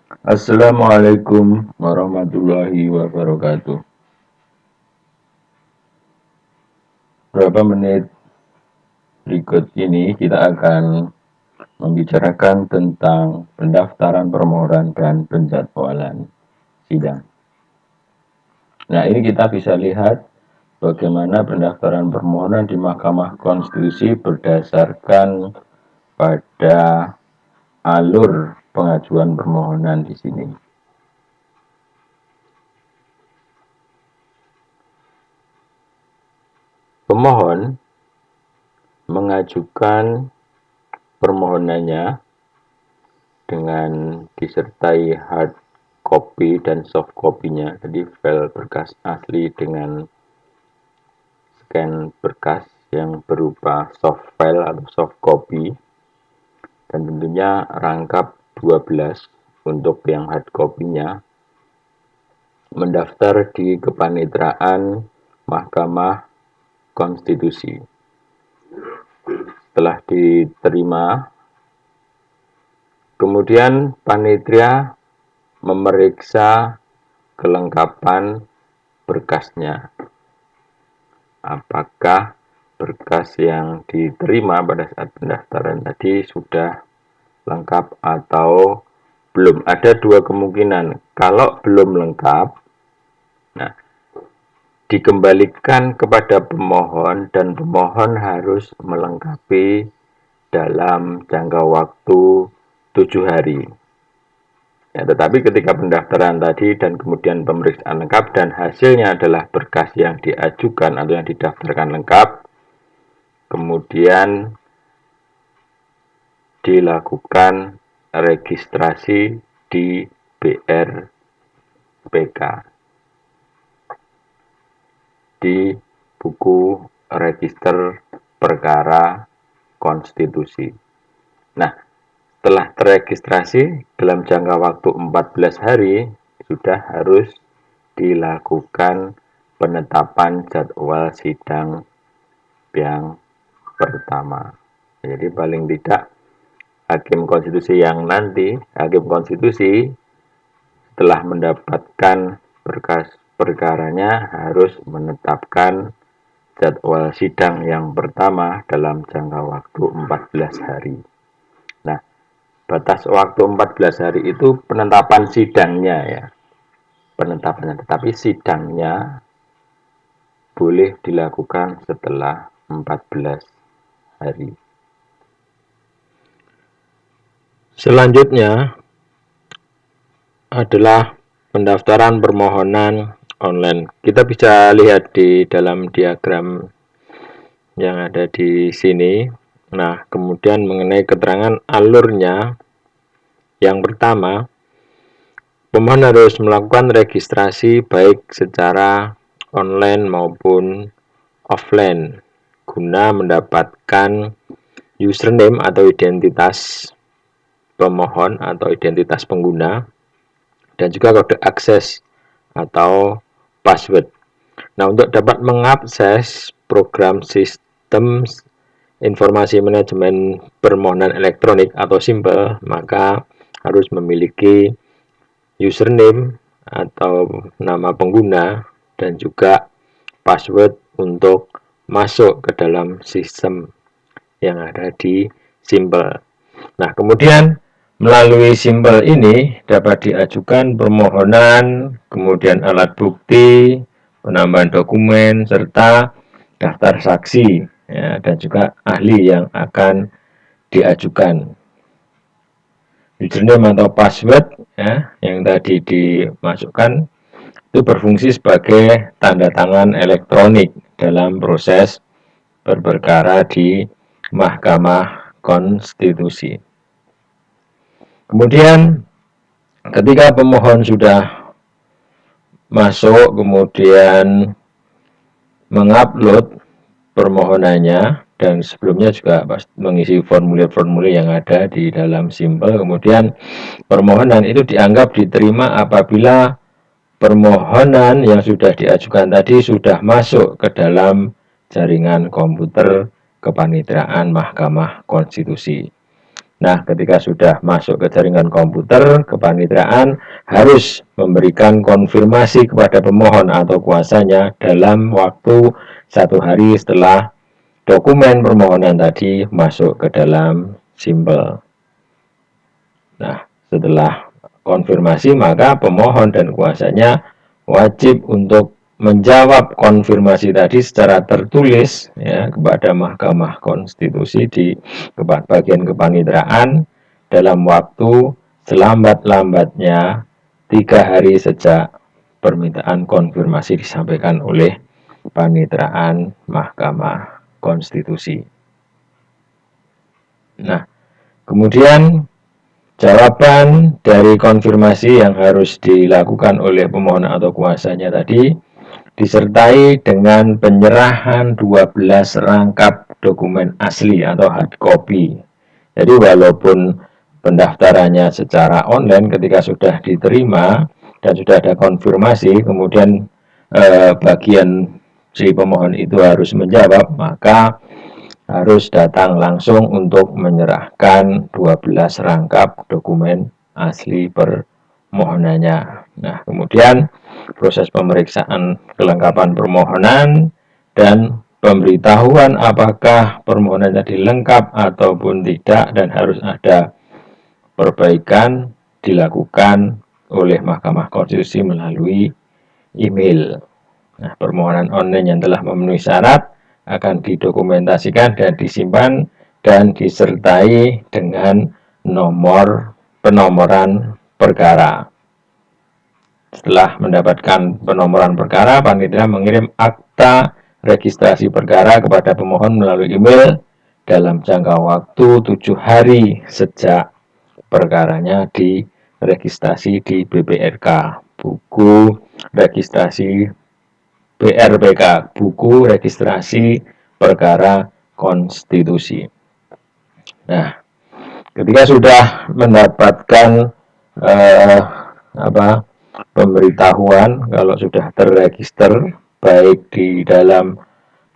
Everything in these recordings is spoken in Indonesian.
Assalamualaikum warahmatullahi wabarakatuh. Berapa menit berikut ini kita akan membicarakan tentang pendaftaran permohonan dan penjadwalan sidang. Nah, ini kita bisa lihat bagaimana pendaftaran permohonan di Mahkamah Konstitusi berdasarkan pada alur pengajuan permohonan di sini. Pemohon mengajukan permohonannya dengan disertai hard copy dan soft copy-nya, jadi file berkas asli dengan scan berkas yang berupa soft file atau soft copy, dan tentunya rangkap 12 untuk yang hard copy-nya, mendaftar di Kepaniteraan Mahkamah Konstitusi. Setelah diterima, kemudian panitia memeriksa kelengkapan berkasnya. Apakah berkas yang diterima pada saat pendaftaran tadi sudah lengkap atau belum? Ada dua kemungkinan. Kalau belum lengkap, nah, dikembalikan kepada pemohon dan pemohon harus melengkapi dalam jangka waktu 7 hari. Ya, tetapi ketika pendaftaran tadi dan kemudian pemeriksaan lengkap dan hasilnya adalah berkas yang diajukan atau yang didaftarkan lengkap, kemudian dilakukan registrasi di BRPK, di buku register perkara konstitusi. Nah, setelah terregistrasi dalam jangka waktu 14 hari, sudah harus dilakukan penetapan jadwal sidang yang pertama. Jadi paling tidak hakim konstitusi setelah mendapatkan berkas perkaranya harus menetapkan jadwal sidang yang pertama dalam jangka waktu 14 hari. Nah, batas waktu 14 hari itu penetapan sidangnya ya. Penetapannya, tetapi sidangnya boleh dilakukan setelah 14 hari. Selanjutnya adalah pendaftaran permohonan online. Kita bisa lihat di dalam diagram yang ada di sini. Nah, kemudian mengenai keterangan alurnya, yang pertama, pemohon harus melakukan registrasi baik secara online maupun offline guna mendapatkan username atau identitas pemohon atau identitas pengguna dan juga kode akses atau password. Nah, untuk dapat mengakses program sistem informasi manajemen permohonan elektronik atau SIMPEL, maka harus memiliki username atau nama pengguna dan juga password untuk masuk ke dalam sistem yang ada di SIMPEL. Nah, kemudian melalui SIMPEL ini dapat diajukan permohonan, kemudian alat bukti, penambahan dokumen, serta daftar saksi ya, dan juga ahli yang akan diajukan. Username atau password ya, yang tadi dimasukkan itu berfungsi sebagai tanda tangan elektronik dalam proses berperkara di Mahkamah Konstitusi. Kemudian ketika pemohon sudah masuk, kemudian mengupload permohonannya, dan sebelumnya juga mengisi formulir-formulir yang ada di dalam SIMPEL, kemudian permohonan itu dianggap diterima apabila permohonan yang sudah diajukan tadi sudah masuk ke dalam jaringan komputer Kepaniteraan Mahkamah Konstitusi. Nah, ketika sudah masuk ke jaringan komputer, kepanitiaan harus memberikan konfirmasi kepada pemohon atau kuasanya dalam waktu 1 hari setelah dokumen permohonan tadi masuk ke dalam simpel. Nah, setelah konfirmasi maka pemohon dan kuasanya wajib untuk menjawab konfirmasi tadi secara tertulis ya kepada Mahkamah Konstitusi di bagian kepaniteraan dalam waktu selambat-lambatnya 3 hari sejak permintaan konfirmasi disampaikan oleh paniteraan Mahkamah Konstitusi. Nah, kemudian jawaban dari konfirmasi yang harus dilakukan oleh pemohon atau kuasanya tadi disertai dengan penyerahan 12 rangkap dokumen asli atau hard copy. Jadi walaupun pendaftarannya secara online ketika sudah diterima dan sudah ada konfirmasi, kemudian bagian si pemohon itu harus menjawab, maka harus datang langsung untuk menyerahkan 12 rangkap dokumen asli permohonannya. Nah, kemudian proses pemeriksaan kelengkapan permohonan dan pemberitahuan apakah permohonan tadi lengkap ataupun tidak dan harus ada perbaikan dilakukan oleh Mahkamah Konstitusi melalui email. Nah, permohonan online yang telah memenuhi syarat akan didokumentasikan dan disimpan dan disertai dengan nomor penomoran perkara. Setelah mendapatkan penomoran perkara, panitia mengirim akta registrasi perkara kepada pemohon melalui email dalam jangka waktu 7 hari sejak perkaranya diregistrasi di BPRK, buku registrasi BRPK, buku registrasi perkara konstitusi. Nah, ketika sudah mendapatkan pemberitahuan kalau sudah terregister baik di dalam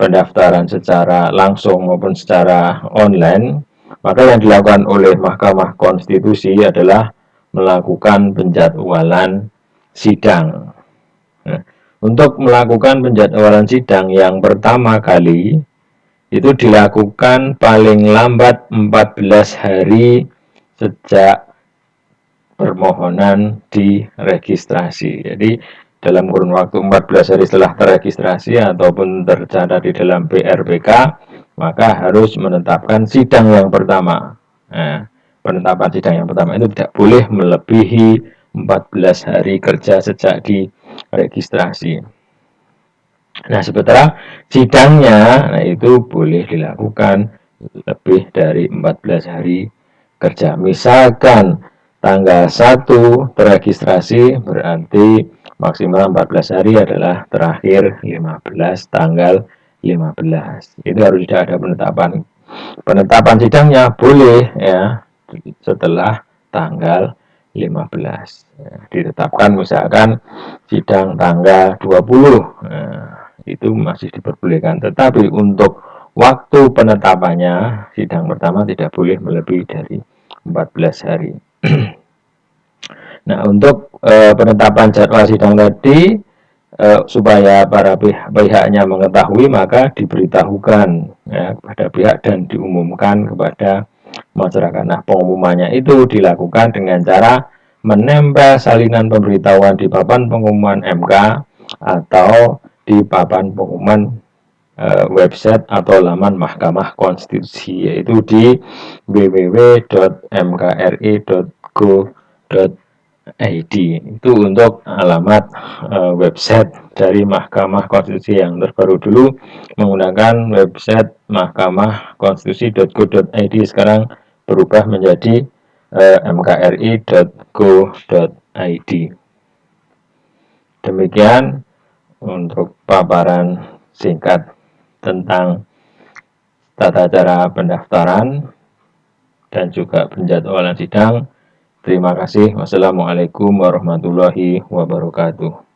pendaftaran secara langsung maupun secara online, maka yang dilakukan oleh Mahkamah Konstitusi adalah melakukan penjadwalan sidang. Nah, untuk melakukan penjadwalan sidang yang pertama kali itu dilakukan paling lambat 14 hari sejak permohonan diregistrasi. Jadi dalam kurun waktu 14 hari setelah terregistrasi ataupun tercatat di dalam BRPK, maka harus menetapkan sidang yang pertama. Nah, penetapan sidang yang pertama itu tidak boleh melebihi 14 hari kerja sejak diregistrasi. Nah, sementara sidangnya itu boleh dilakukan lebih dari 14 hari kerja. Misalkan tanggal 1 terregistrasi berarti maksimal 14 hari adalah terakhir 15 tanggal 15. Itu harus tidak ada penetapan sidangnya boleh ya setelah tanggal 15. Ditetapkan misalkan sidang tanggal 20. Itu masih diperbolehkan. Tetapi untuk waktu penetapannya sidang pertama tidak boleh melebihi dari 14 hari. Nah, untuk penetapan jadwal sidang tadi supaya para pihaknya mengetahui maka diberitahukan ya, kepada pihak dan diumumkan kepada masyarakat. Nah, pengumumannya itu dilakukan dengan cara menempel salinan pemberitahuan di papan pengumuman MK atau di papan pengumuman website atau laman Mahkamah Konstitusi, yaitu di www.mkri.go.id. Itu untuk alamat website dari Mahkamah Konstitusi yang terbaru. Dulu menggunakan website mahkamahkonstitusi.go.id, sekarang berubah menjadi mkri.go.id. Demikian untuk paparan singkat tentang tata cara pendaftaran dan juga penjadwalan sidang. Terima kasih. Wassalamualaikum warahmatullahi wabarakatuh.